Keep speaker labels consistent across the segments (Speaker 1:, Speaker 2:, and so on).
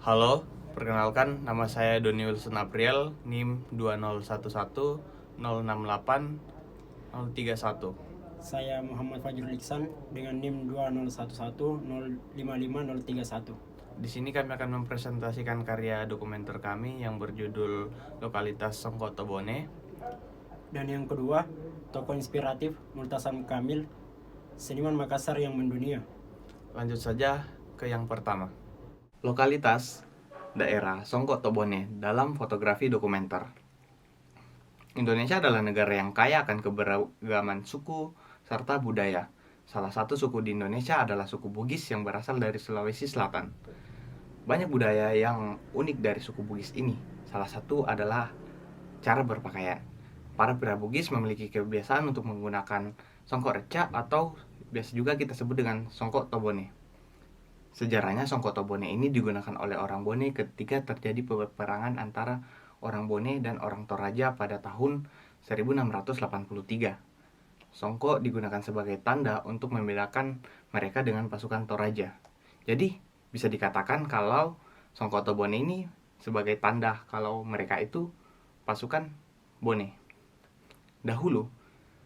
Speaker 1: Halo, perkenalkan nama saya Doni Wilson April, NIM 2011068
Speaker 2: Saya Muhammad Fajrul Iksan dengan NIM 20110555031.
Speaker 1: Di sini kami akan mempresentasikan karya dokumenter kami yang berjudul Lokalitas Songko Tobone.
Speaker 2: Dan yang kedua, tokoh inspiratif Multasan Kamil, seniman Makassar yang mendunia.
Speaker 1: Lanjut saja ke yang pertama. Lokalitas daerah Songko Tobone dalam fotografi dokumenter. Indonesia adalah negara yang kaya akan keberagaman suku serta budaya. Salah satu suku di Indonesia adalah suku Bugis yang berasal dari Sulawesi Selatan. Banyak budaya yang unik dari suku Bugis ini. Salah satu adalah cara berpakaian. Para pria Bugis memiliki kebiasaan untuk menggunakan songkok reca atau biasa juga kita sebut dengan songkok tobone. Sejarahnya songkok tobone ini digunakan oleh orang Bone ketika terjadi peperangan antara orang Bone dan orang Toraja pada tahun 1683. Songkok digunakan sebagai tanda untuk membedakan mereka dengan pasukan Toraja. Jadi, bisa dikatakan kalau songkok tobone ini sebagai tanda kalau mereka itu pasukan Bone. Dahulu,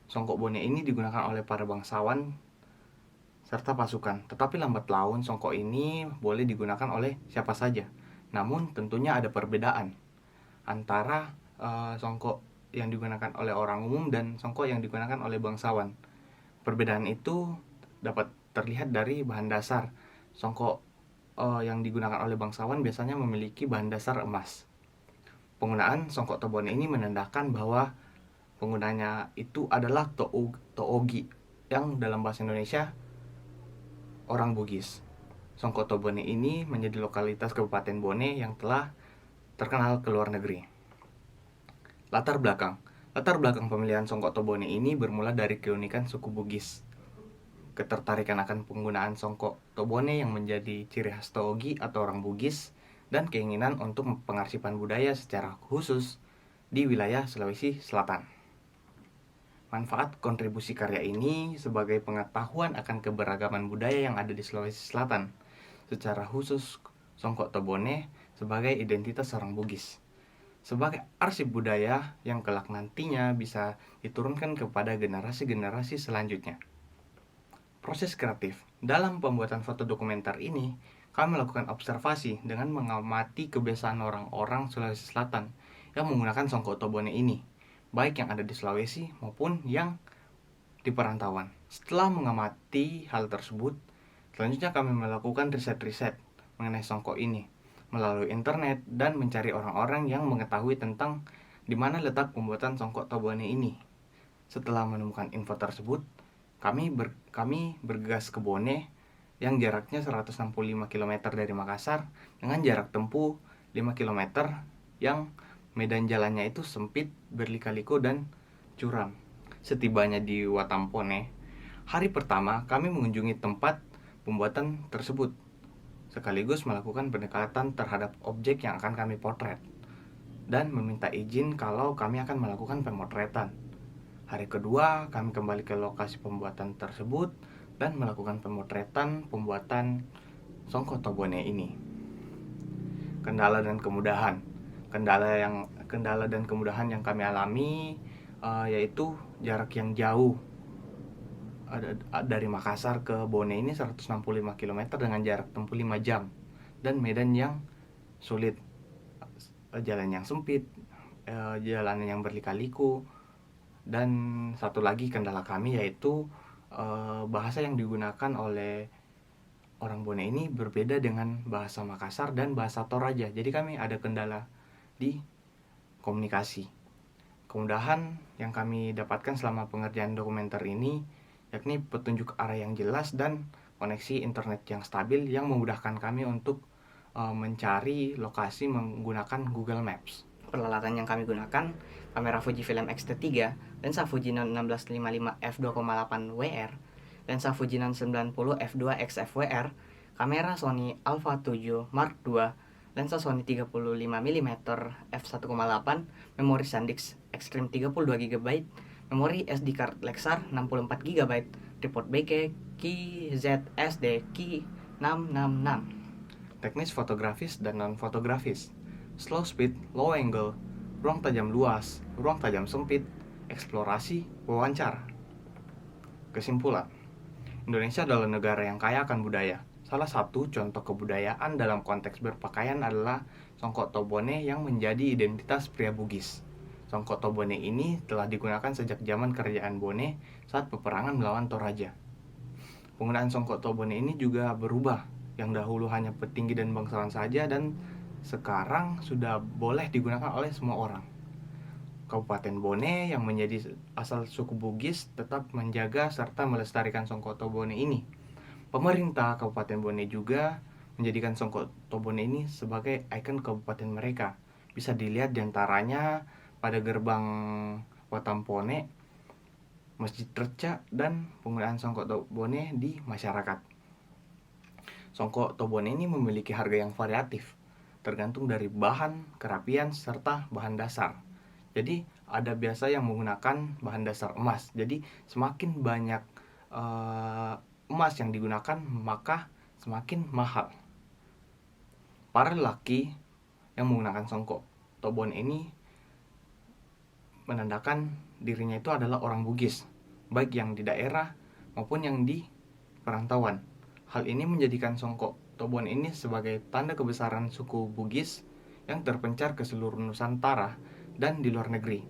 Speaker 1: songkok Bone ini digunakan oleh para bangsawan serta pasukan. Tetapi lambat laun songkok ini boleh digunakan oleh siapa saja. Namun tentunya ada perbedaan antara songkok yang digunakan oleh orang umum dan songkok yang digunakan oleh bangsawan. Perbedaan itu dapat terlihat dari bahan dasar. Songkok yang digunakan oleh bangsawan biasanya memiliki bahan dasar emas. Penggunaan songkok tobone ini menandakan bahwa penggunanya itu adalah toogi yang dalam bahasa Indonesia orang Bugis. Songkok Tobone ini menjadi lokalitas Kabupaten Bone yang telah terkenal ke luar negeri. Latar belakang pemilihan songkok Tobone ini bermula dari keunikan suku Bugis. Ketertarikan akan penggunaan songkok Tobone yang menjadi ciri khas Toogi atau orang Bugis dan keinginan untuk pengarsipan budaya secara khusus di wilayah Sulawesi Selatan. Manfaat kontribusi karya ini sebagai pengetahuan akan keberagaman budaya yang ada di Sulawesi Selatan, secara khusus songkok Tobone sebagai identitas orang Bugis, sebagai arsip budaya yang kelak nantinya bisa diturunkan kepada generasi-generasi selanjutnya. Proses kreatif dalam pembuatan foto dokumenter ini, kami melakukan observasi dengan mengamati kebiasaan orang-orang Sulawesi Selatan yang menggunakan songkok Tobone ini, baik yang ada di Sulawesi maupun yang di perantauan. Setelah mengamati hal tersebut, selanjutnya kami melakukan riset-riset mengenai songkok ini melalui internet dan mencari orang-orang yang mengetahui tentang di mana letak pembuatan songkok Tobone ini. Setelah menemukan info tersebut, kami bergegas ke Bone yang jaraknya 165 km dari Makassar dengan jarak tempuh 5 km yang medan jalannya itu sempit, berlika-liku dan curam. Setibanya di Watampone, hari pertama kami mengunjungi tempat pembuatan tersebut, sekaligus melakukan pendekatan terhadap objek yang akan kami potret dan meminta izin kalau kami akan melakukan pemotretan. Hari kedua kami kembali ke lokasi pembuatan tersebut dan melakukan pembuatan songkok Tobone ini. Kendala dan kemudahan yang kami alami yaitu jarak yang jauh dari Makassar ke Bone ini 165 km dengan jarak tempuh 5 jam dan medan yang sulit, jalan yang sempit, jalanan yang berlika-liku, dan satu lagi kendala kami yaitu bahasa yang digunakan oleh orang Bone ini berbeda dengan bahasa Makassar dan bahasa Toraja. Jadi kami ada kendala di komunikasi. Kemudahan yang kami dapatkan selama pengerjaan dokumenter ini yakni petunjuk arah yang jelas dan koneksi internet yang stabil yang memudahkan kami untuk mencari lokasi menggunakan Google Maps.
Speaker 3: Peralatan yang kami gunakan: kamera Fujifilm X-T3, lensa Fujinon 1655 f2,8 WR, lensa Fujinon 90 f2 XFWR, kamera Sony Alpha 7 Mark II, lensa Sony 35 mm f1,8, memori SanDisk Extreme 32 GB, memori SD card Lexar 64 GB, tripod BK, key ZSD key 666.
Speaker 1: teknis fotografis dan non-fotografis, slow speed, low angle, ruang tajam luas, ruang tajam sempit, eksplorasi, wawancara. Kesimpulan, Indonesia adalah negara yang kaya akan budaya. Salah satu contoh kebudayaan dalam konteks berpakaian adalah songkok tobone yang menjadi identitas pria Bugis. Songkok tobone ini telah digunakan sejak zaman kerajaan Bone saat peperangan melawan Toraja. Penggunaan songkok tobone ini juga berubah, yang dahulu hanya petinggi dan bangsawan saja dan sekarang sudah boleh digunakan oleh semua orang. Kabupaten Bone yang menjadi asal suku Bugis tetap menjaga serta melestarikan songkok tobone ini. Pemerintah Kabupaten Bone juga menjadikan songkok tobone ini sebagai ikon kabupaten mereka. Bisa dilihat diantaranya pada gerbang Watampone, Masjid Reca, dan penggunaan songkok tobone di masyarakat. Songkok tobone ini memiliki harga yang variatif, tergantung dari bahan, kerapian, serta bahan dasar. Jadi ada biasa yang menggunakan bahan dasar emas. Jadi semakin banyak emas yang digunakan maka semakin mahal. Para lelaki yang menggunakan songkok tobone ini menandakan dirinya itu adalah orang Bugis, baik yang di daerah maupun yang di perantauan. Hal ini menjadikan songkok tobone ini sebagai tanda kebesaran suku Bugis yang terpencar ke seluruh Nusantara dan di luar negeri.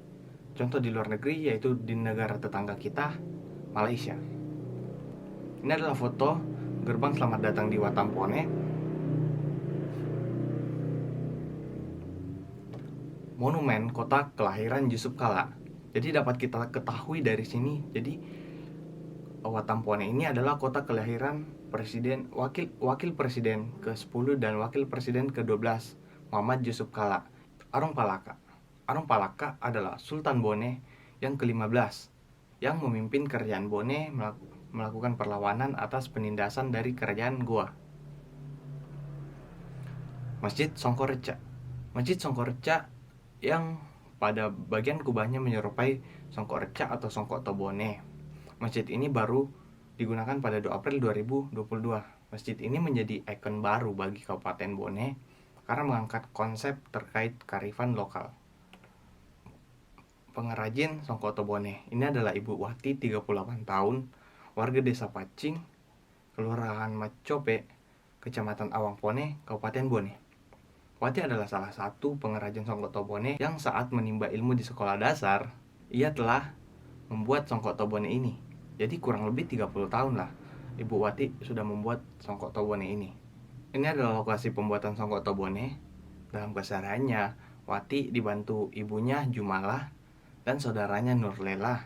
Speaker 1: Contoh di luar negeri yaitu di negara tetangga kita, Malaysia. Ini adalah foto gerbang selamat datang di Watampone. Monumen kota kelahiran Yusuf Kala. Jadi dapat kita ketahui dari sini. Jadi Watampone ini adalah kota kelahiran presiden wakil presiden ke-10 dan wakil presiden ke-12 Muhammad Yusuf Kala, Arong Palaka. Arong Palaka adalah Sultan Bone yang ke-15 yang memimpin kerajaan Bone melakukan perlawanan atas penindasan dari kerajaan Goa. Masjid Songkoreca. Masjid Songkoreca yang pada bagian kubahnya menyerupai songkok reca atau songkok tobone. Masjid ini baru digunakan pada 2 April 2022. Masjid ini menjadi ikon baru bagi Kabupaten Bone karena mengangkat konsep terkait kearifan lokal. Pengrajin songkok tobone ini adalah Ibu Wati, 38 tahun, warga Desa Pacing, Kelurahan Macope, Kecamatan Awangpone, Kabupaten Bone. Wati adalah salah satu pengrajin songkok tobone yang saat menimba ilmu di sekolah dasar, ia telah membuat songkok tobone ini. Jadi kurang lebih 30 tahun lah Ibu Wati sudah membuat songkok tobone ini. Ini adalah lokasi pembuatan songkok tobone. Dalam kesehariannya, Wati dibantu ibunya Jumalah dan saudaranya Nurlela.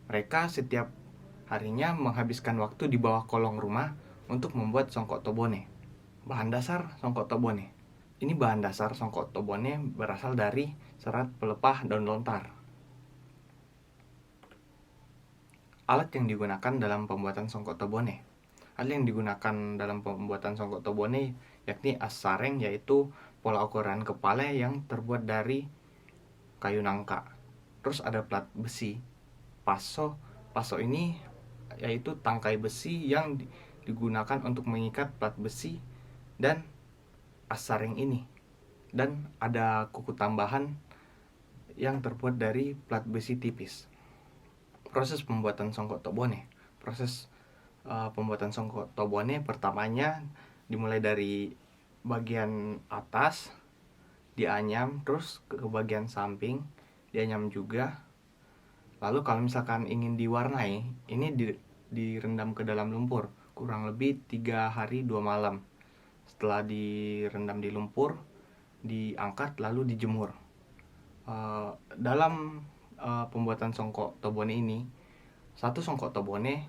Speaker 1: Mereka setiap harinya menghabiskan waktu di bawah kolong rumah untuk membuat songkok tobone. Bahan dasar songkok tobone. Ini bahan dasar songkok tobone berasal dari serat pelepah daun lontar. Alat yang digunakan dalam pembuatan songkok tobone. Alat yang digunakan dalam pembuatan songkok tobone yakni as sareng, yaitu pola ukuran kepala yang terbuat dari kayu nangka. Terus ada plat besi. Paso ini yaitu tangkai besi yang digunakan untuk mengikat plat besi dan as sareng ini. Dan ada kuku tambahan yang terbuat dari plat besi tipis. Proses pembuatan songkok tobone. Proses pembuatan songkok tobone pertamanya dimulai dari bagian atas dianyam, terus ke bagian samping dianyam juga. Lalu kalau misalkan ingin diwarnai, ini direndam ke dalam lumpur kurang lebih 3 hari 2 malam. Setelah direndam di lumpur, diangkat lalu dijemur. Dalam pembuatan songkok tobone ini, satu songkok tobone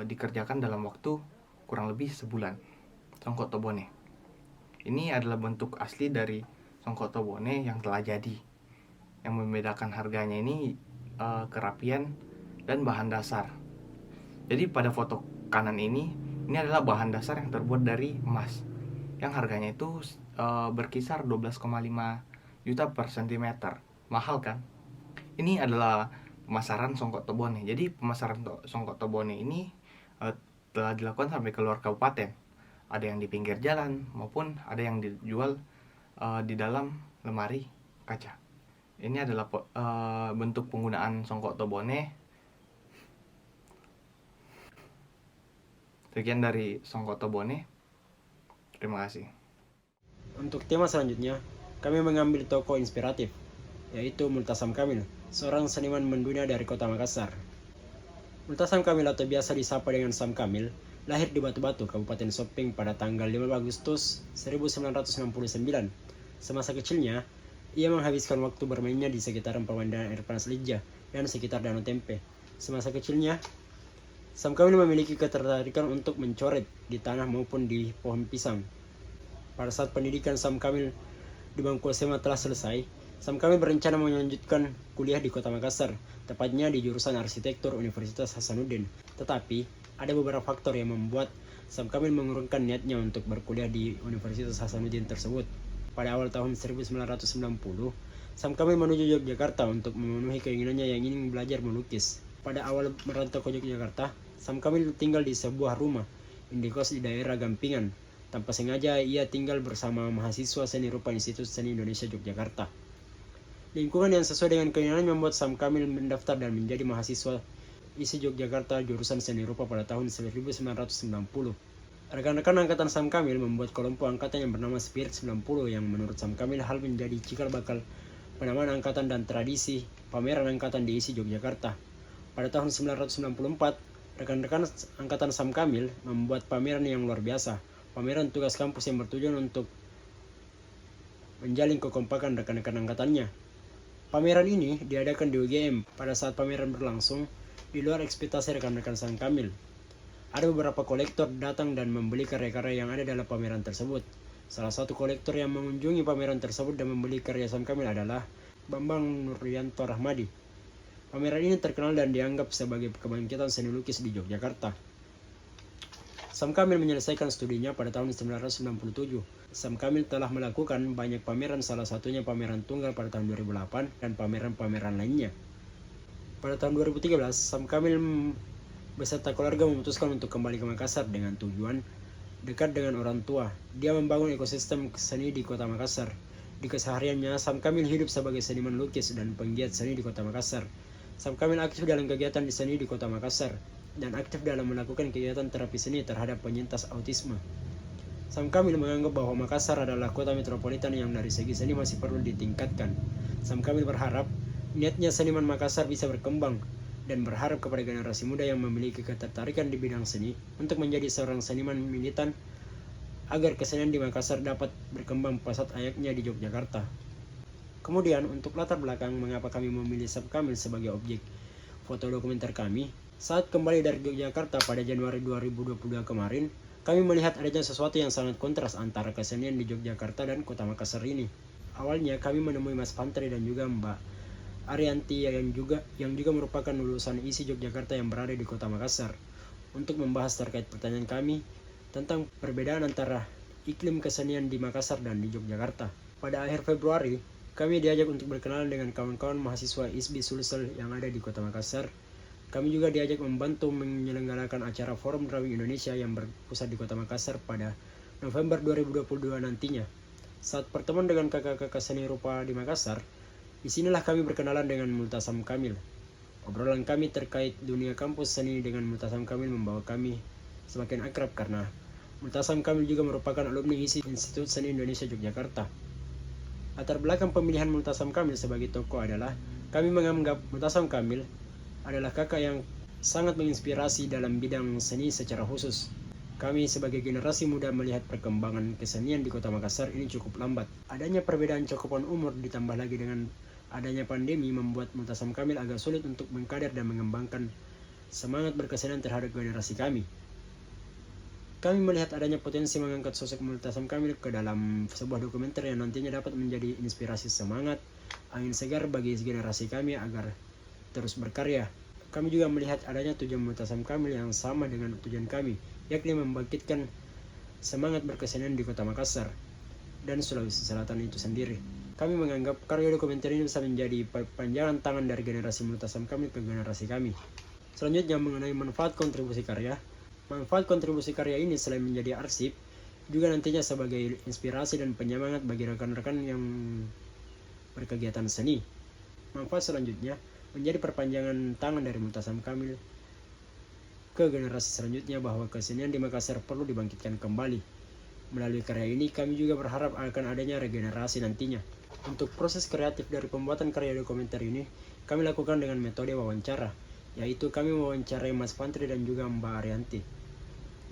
Speaker 1: dikerjakan dalam waktu kurang lebih sebulan. Songkok tobone ini adalah bentuk asli dari songkok tobone yang telah jadi. Yang membedakan harganya ini kerapian dan bahan dasar. Jadi pada foto kanan ini adalah bahan dasar yang terbuat dari emas, yang harganya itu berkisar 12,5 juta per sentimeter. Mahal kan? Ini adalah pemasaran songkok tobone. Jadi pemasaran songkok tobone ini telah dilakukan sampai keluar kabupaten. ada yang di pinggir jalan maupun ada yang dijual di dalam lemari kaca. Ini adalah bentuk penggunaan Songkok Tobone. Sekian dari Songkok Tobone. Terima kasih.
Speaker 2: Untuk tema selanjutnya, kami mengambil tokoh inspiratif, yaitu Multazam Kamil, seorang seniman mendunia dari kota Makassar. Multazam Kamil atau biasa disapa dengan Sam Kamil, lahir di Batu-Batu, Kabupaten Sopeng pada tanggal 5 Agustus 1969. Semasa kecilnya, ia menghabiskan waktu bermainnya di sekitaran pemandian air panas Lija dan sekitar Danau Tempe. Semasa kecilnya, Sam Kamil memiliki ketertarikan untuk mencoret di tanah maupun di pohon pisang. Pada saat pendidikan Sam Kamil di bangku SMA telah selesai, Sam Kamil berencana melanjutkan kuliah di kota Makassar, tepatnya di jurusan arsitektur Universitas Hasanuddin. Tetapi, ada beberapa faktor yang membuat Sam Kamil mengurungkan niatnya untuk berkuliah di Universitas Hasanuddin tersebut. Pada awal tahun 1990, Sam Kamil menuju Yogyakarta untuk memenuhi keinginannya yang ingin belajar melukis. Pada awal merantau ke Yogyakarta, Sam Kamil tinggal di sebuah rumah indekos di daerah Gampingan. Tanpa sengaja ia tinggal bersama mahasiswa seni rupa Institut Seni Indonesia Yogyakarta. Lingkungan yang sesuai dengan keinginannya membuat Sam Kamil mendaftar dan menjadi mahasiswa ISI Yogyakarta jurusan seni rupa pada tahun 1990. Rekan-rekan angkatan Sam Kamil membuat kelompok angkatan yang bernama Spirit 90 yang menurut Sam Kamil hal menjadi cikal bakal penamaan angkatan dan tradisi pameran angkatan di ISI Yogyakarta. Pada tahun 1994, rekan-rekan angkatan Sam Kamil membuat pameran yang luar biasa, pameran tugas kampus yang bertujuan untuk menjalin kekompakan rekan-rekan angkatannya. Pameran ini diadakan di UGM. Pada saat pameran berlangsung, di luar ekspektasi rekan-rekan Sam Kamil. Ada beberapa kolektor datang dan membeli karya-karya yang ada dalam pameran tersebut. Salah satu kolektor yang mengunjungi pameran tersebut dan membeli karya Sam Kamil adalah Bambang Nuryanto Rahmadi. Pameran ini terkenal dan dianggap sebagai kebangkitan seni lukis di Yogyakarta. Sam Kamil menyelesaikan studinya pada tahun 1997. Sam Kamil telah melakukan banyak pameran, salah satunya pameran tunggal pada tahun 2008 dan pameran-pameran lainnya. Pada tahun 2013, Sam Kamil beserta keluarga memutuskan untuk kembali ke Makassar dengan tujuan dekat dengan orang tua. Dia membangun ekosistem seni di kota Makassar. Di kesehariannya, Sam Kamil hidup sebagai seniman lukis dan penggiat seni di kota Makassar. Sam Kamil aktif dalam kegiatan di seni di kota Makassar dan aktif dalam melakukan kegiatan terapi seni terhadap penyintas autisme. Sam Kamil menganggap bahwa Makassar adalah kota metropolitan yang dari segi seni masih perlu ditingkatkan. Sam Kamil berharap niatnya seniman Makassar bisa berkembang dan berharap kepada generasi muda yang memiliki ketertarikan di bidang seni untuk menjadi seorang seniman militan agar kesenian di Makassar dapat berkembang pesat layaknya di Yogyakarta. Kemudian, untuk latar belakang mengapa kami memilih Sam Kamil sebagai objek foto dokumenter kami, saat kembali dari Yogyakarta pada Januari 2022 kemarin, kami melihat adanya sesuatu yang sangat kontras antara kesenian di Yogyakarta dan kota Makassar ini. Awalnya kami menemui Mas Pantri dan juga Mbak Arianti yang juga merupakan lulusan ISI Yogyakarta yang berada di kota Makassar untuk membahas terkait pertanyaan kami tentang perbedaan antara iklim kesenian di Makassar dan di Yogyakarta. Pada akhir Februari, kami diajak untuk berkenalan dengan kawan-kawan mahasiswa ISBI Sulsel yang ada di kota Makassar. Kami juga diajak membantu menyelenggarakan acara Forum Drawing Indonesia yang berpusat di kota Makassar pada November 2022 nantinya. Saat pertemuan dengan kakak-kakak seni rupa di Makassar, disinilah kami berkenalan dengan Multazam Kamil. Obrolan kami terkait dunia kampus seni dengan Multazam Kamil membawa kami semakin akrab karena Multazam Kamil juga merupakan alumni ISI Institut Seni Indonesia Yogyakarta. Latar belakang pemilihan Multazam Kamil sebagai tokoh adalah kami menganggap Multazam Kamil adalah kakak yang sangat menginspirasi dalam bidang seni secara khusus. Kami sebagai generasi muda melihat perkembangan kesenian di kota Makassar ini cukup lambat. Adanya perbedaan cakupan umur ditambah lagi dengan adanya pandemi membuat Multazam Kamil agak sulit untuk mengkader dan mengembangkan semangat berkesenian terhadap generasi kami. Kami melihat adanya potensi mengangkat sosok Multazam Kamil ke dalam sebuah dokumenter yang nantinya dapat menjadi inspirasi semangat, angin segar bagi generasi kami agar terus berkarya. Kami juga melihat adanya tujuan Multazam Kamil yang sama dengan tujuan kami, yakni membangkitkan semangat berkesenian di kota Makassar dan Sulawesi Selatan itu sendiri. Kami menganggap karya dokumenter ini bisa menjadi panjangan tangan dari generasi Multazam Kamil ke generasi kami. Selanjutnya mengenai manfaat kontribusi karya. Manfaat kontribusi karya ini selain menjadi arsip, juga nantinya sebagai inspirasi dan penyemangat bagi rekan-rekan yang berkegiatan seni. Manfaat selanjutnya menjadi perpanjangan tangan dari Multazam Kamil ke generasi selanjutnya bahwa kesenian di Makassar perlu dibangkitkan kembali. Melalui karya ini kami juga berharap akan adanya regenerasi nantinya. Untuk proses kreatif dari pembuatan karya dokumenter ini kami lakukan dengan metode wawancara, yaitu kami mewawancarai Mas Fantri dan juga Mbak Arianti.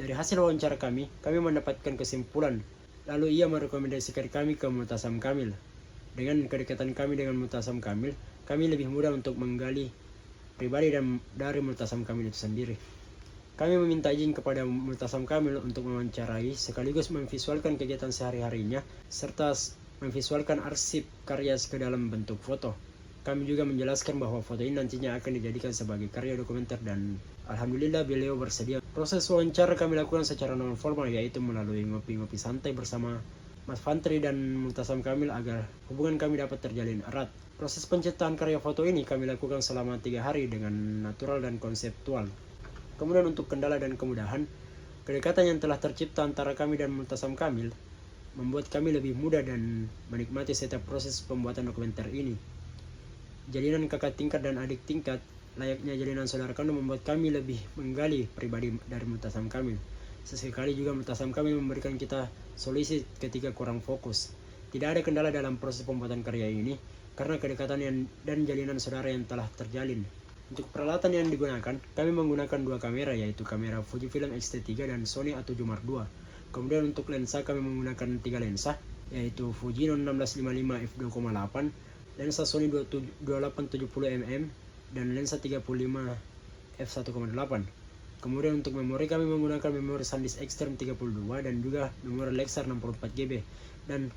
Speaker 2: Dari hasil wawancara kami mendapatkan kesimpulan, lalu ia merekomendasikan kami ke Multazam Kamil. Dengan kedekatan kami dengan Multazam Kamil, kami lebih mudah untuk menggali pribadi dari Multazam Kamil itu sendiri. Kami meminta izin kepada Multazam Kamil untuk mewawancarai sekaligus memvisualkan kegiatan sehari-harinya serta memvisualkan arsip karya ke dalam bentuk foto. Kami juga menjelaskan bahwa foto ini nantinya akan dijadikan sebagai karya dokumenter dan alhamdulillah beliau bersedia. Proses wawancara kami lakukan secara non formal, yaitu melalui ngopi-ngopi santai bersama Mas Fantri dan Multazam Kamil agar hubungan kami dapat terjalin erat. Proses penciptaan karya foto ini kami lakukan selama 3 hari dengan natural dan konseptual. Kemudian untuk kendala dan kemudahan, kedekatan yang telah tercipta antara kami dan Multazam Kamil membuat kami lebih mudah dan menikmati setiap proses pembuatan dokumenter ini. Jalinan kakak tingkat dan adik tingkat layaknya jalinan saudara kandung membuat kami lebih menggali pribadi dari Multazam Kamil. Sesekali juga Multazam Kamil memberikan kita solusi ketika kurang fokus. Tidak ada kendala dalam proses pembuatan karya ini karena kedekatan dan jalinan saudara yang telah terjalin. Untuk peralatan yang digunakan, kami menggunakan 2 kamera, yaitu kamera Fujifilm X-T3 dan Sony A7 Mark II. Kemudian untuk lensa kami menggunakan 3 lensa, yaitu Fujinon 1655 f2.8, lensa Sony 2870mm, dan lensa 35 f1.8. Kemudian untuk memori kami menggunakan memori SanDisk Extreme 32 dan juga memori Lexar 64GB. Dan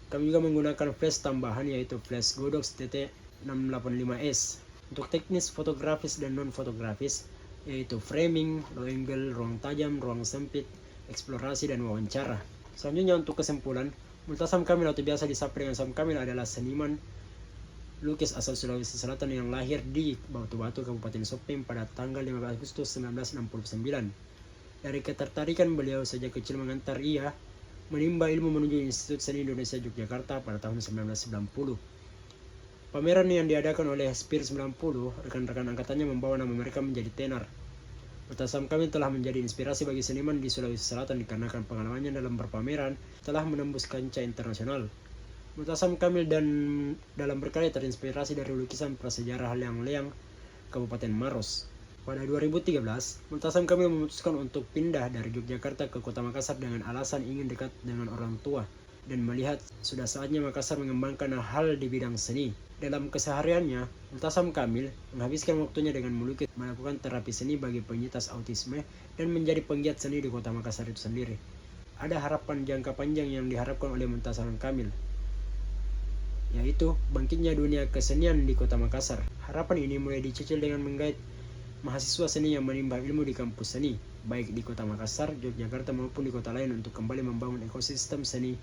Speaker 2: kami juga menggunakan flash tambahan, yaitu flash Godox TT685S. Untuk teknis fotografis dan non-fotografis, yaitu framing, low angle, ruang tajam, ruang sempit, eksplorasi, dan wawancara. Selanjutnya untuk kesimpulan, Multazam Kamil atau biasa disapa dengan Sam Kamil adalah seniman lukis asal Sulawesi Selatan yang lahir di Batu-Batu, Kabupaten Sopeng pada tanggal 15 Agustus 1969. Dari ketertarikan beliau sejak kecil mengantar ia menimba ilmu menuju Institut Seni Indonesia Yogyakarta pada tahun 1990. Pameran yang diadakan oleh Spir 90, rekan-rekan angkatannya membawa nama mereka menjadi tenar. Multazam Kamil telah menjadi inspirasi bagi seniman di Sulawesi Selatan dikarenakan pengalamannya dalam berpameran telah menembus kancah internasional. Multazam Kamil dan dalam berkarya terinspirasi dari lukisan prasejarah Leang-Leang, Kabupaten Maros. Pada 2013, Multazam Kamil memutuskan untuk pindah dari Yogyakarta ke Kota Makassar dengan alasan ingin dekat dengan orang tua dan melihat sudah saatnya Makassar mengembangkan hal di bidang seni. Dalam kesehariannya, Multazam Kamil menghabiskan waktunya dengan melukis, melakukan terapi seni bagi penyintas autisme, dan menjadi penggiat seni di Kota Makassar itu sendiri. Ada harapan jangka panjang yang diharapkan oleh Multazam Kamil, yaitu bangkitnya dunia kesenian di Kota Makassar. Harapan ini mulai dicicil dengan menggait mahasiswa seni yang menimba ilmu di kampus seni, baik di Kota Makassar, Yogyakarta maupun di kota lain untuk kembali membangun ekosistem seni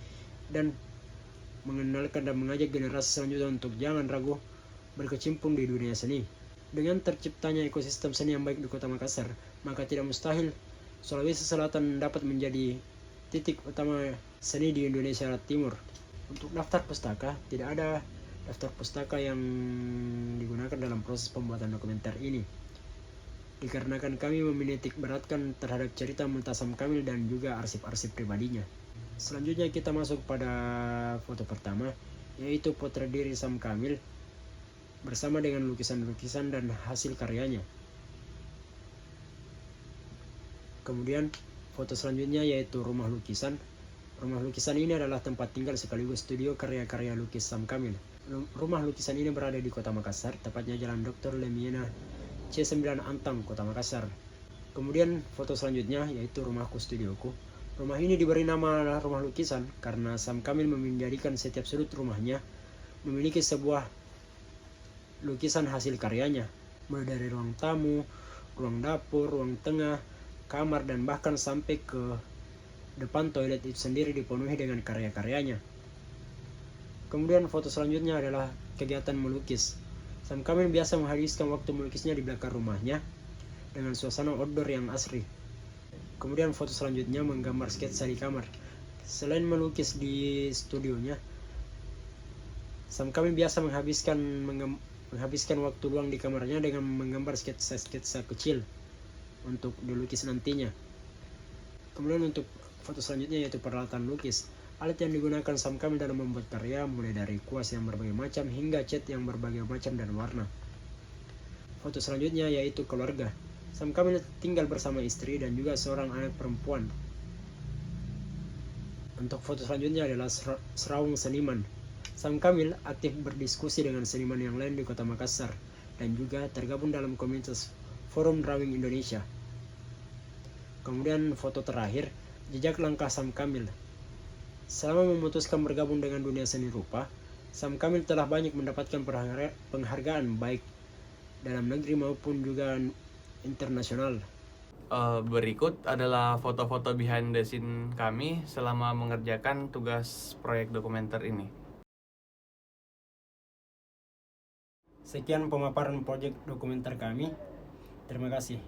Speaker 2: dan mengenalkan dan mengajak generasi selanjutnya untuk jangan ragu berkecimpung di dunia seni. Dengan terciptanya ekosistem seni yang baik di Kota Makassar, maka tidak mustahil Sulawesi Selatan dapat menjadi titik utama seni di Indonesia Timur. Untuk daftar pustaka, tidak ada daftar pustaka yang digunakan dalam proses pembuatan dokumenter ini, dikarenakan kami menitik beratkan terhadap cerita Multazam Kamil dan juga arsip-arsip pribadinya. Selanjutnya kita masuk pada foto pertama, yaitu potret diri Sam Kamil bersama dengan lukisan-lukisan dan hasil karyanya. Kemudian foto selanjutnya yaitu rumah lukisan. Rumah lukisan ini adalah tempat tinggal sekaligus studio karya-karya lukis Sam Kamil. Rumah lukisan ini berada di Kota Makassar, tepatnya Jalan Dr. Lemiena C9 Antang, Kota Makassar. Kemudian foto selanjutnya yaitu rumahku studioku. Rumah ini diberi nama rumah lukisan karena Sam Kamil menjadikan setiap sudut rumahnya memiliki sebuah lukisan hasil karyanya, mulai dari ruang tamu, ruang dapur, ruang tengah, kamar, dan bahkan sampai ke depan toilet itu sendiri dipenuhi dengan karya-karyanya. Kemudian foto selanjutnya adalah kegiatan melukis. Sam Kamil biasa menghabiskan waktu melukisnya di belakang rumahnya dengan suasana outdoor yang asri. Kemudian foto selanjutnya menggambar sketsa di kamar. Selain melukis di studionya, Sam Kamil biasa menghabiskan waktu luang di kamarnya dengan menggambar sketsa-sketsa kecil untuk dilukis nantinya. Kemudian untuk foto selanjutnya yaitu peralatan lukis. Alat yang digunakan Sam Kamil dalam membuat karya mulai dari kuas yang berbagai macam hingga cat yang berbagai macam dan warna. Foto selanjutnya yaitu keluarga. Sam Kamil tinggal bersama istri dan juga seorang anak perempuan. Untuk foto selanjutnya adalah serawung seniman. Sam Kamil aktif berdiskusi dengan seniman yang lain di Kota Makassar dan juga tergabung dalam komunitas Forum Drawing Indonesia. Kemudian foto terakhir, jejak langkah Sam Kamil. Selama memutuskan bergabung dengan dunia seni rupa, Sam Kamil telah banyak mendapatkan penghargaan baik dalam negeri maupun juga internasional.
Speaker 1: Berikut adalah foto-foto behind the scene kami selama mengerjakan tugas proyek dokumenter ini.
Speaker 2: Sekian pemaparan proyek dokumenter kami. Terima kasih.